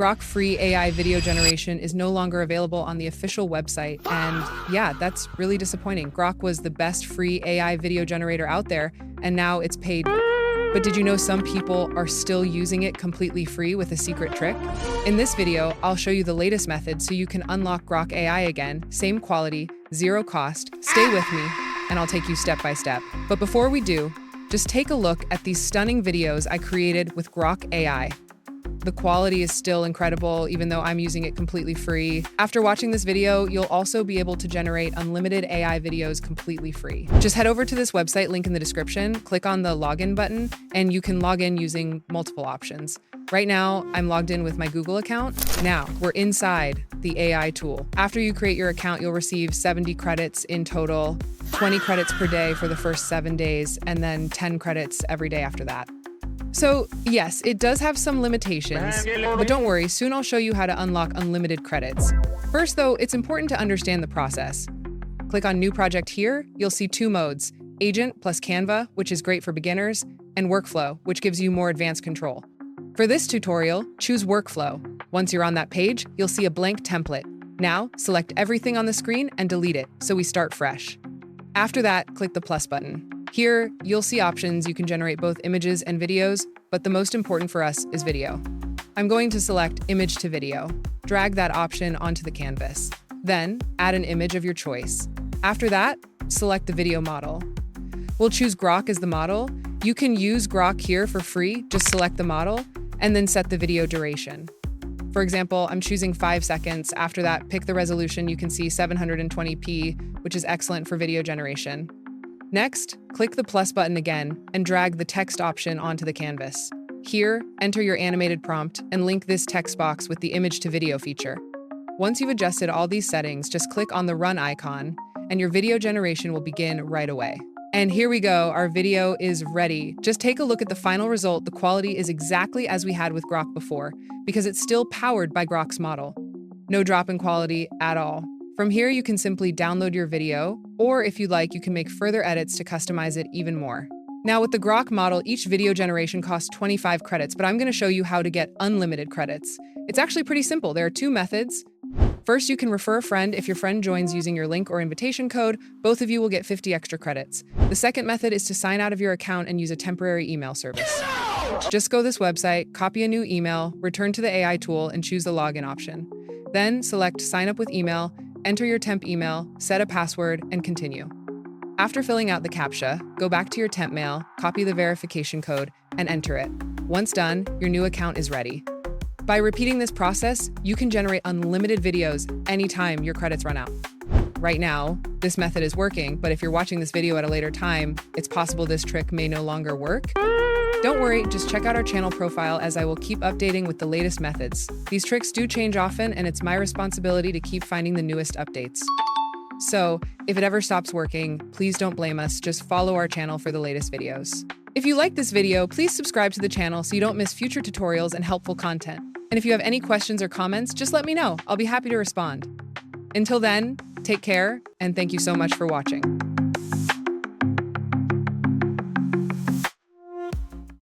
Grok free AI video generation is no longer available on the official website. And yeah, that's really disappointing. Grok was the best free AI video generator out there, and now it's paid. But did you know some people are still using it completely free with a secret trick? In this video, I'll show you the latest method so you can unlock Grok AI again, same quality, zero cost. Stay with me, and I'll take you step by step. But before we do, just take a look at these stunning videos I created with Grok AI. The quality is still incredible, even though I'm using it completely free. After watching this video, you'll also be able to generate unlimited AI videos completely free. Just head over to this website, link in the description, click on the login button, and you can log in using multiple options. Right now, I'm logged in with my Google account. Now, we're inside the AI tool. After you create your account, you'll receive 70 credits in total, 20 credits per day for the first 7 days, and then 10 credits every day after that. So yes, it does have some limitations, but don't worry, soon I'll show you how to unlock unlimited credits. First though, it's important to understand the process. Click on New Project here, you'll see two modes, Agent plus Canva, which is great for beginners, and Workflow, which gives you more advanced control. For this tutorial, choose Workflow. Once you're on that page, you'll see a blank template. Now, select everything on the screen and delete it, so we start fresh. After that, click the plus button. Here, you'll see options. You can generate both images and videos, but the most important for us is video. I'm going to select Image to Video. Drag that option onto the canvas. Then, add an image of your choice. After that, select the video model. We'll choose Grok as the model. You can use Grok here for free, just select the model, and then set the video duration. For example, I'm choosing 5 seconds. After that, pick the resolution. You can see 720p, which is excellent for video generation. Next, click the plus button again and drag the text option onto the canvas. Here, enter your animated prompt and link this text box with the image to video feature. Once you've adjusted all these settings, just click on the run icon and your video generation will begin right away. And here we go, our video is ready. Just take a look at the final result. The quality is exactly as we had with Grok before, because it's still powered by Grok's model. No drop in quality at all. From here, you can simply download your video, or if you'd like, you can make further edits to customize it even more. Now with the Grok model, each video generation costs 25 credits, but I'm going to show you how to get unlimited credits. It's actually pretty simple. There are two methods. First, you can refer a friend. If your friend joins using your link or invitation code, both of you will get 50 extra credits. The second method is to sign out of your account and use a temporary email service. Just go to this website, copy a new email, return to the AI tool, and choose the login option. Then select Sign Up with Email, enter your temp email, set a password, and continue. After filling out the CAPTCHA, go back to your temp mail, copy the verification code, and enter it. Once done, your new account is ready. By repeating this process, you can generate unlimited videos anytime your credits run out. Right now, this method is working, but if you're watching this video at a later time, it's possible this trick may no longer work. Don't worry, just check out our channel profile as I will keep updating with the latest methods. These tricks do change often, and it's my responsibility to keep finding the newest updates. So, if it ever stops working, please don't blame us, just follow our channel for the latest videos. If you like this video, please subscribe to the channel so you don't miss future tutorials and helpful content. And if you have any questions or comments, just let me know. I'll be happy to respond. Until then, take care, and thank you so much for watching.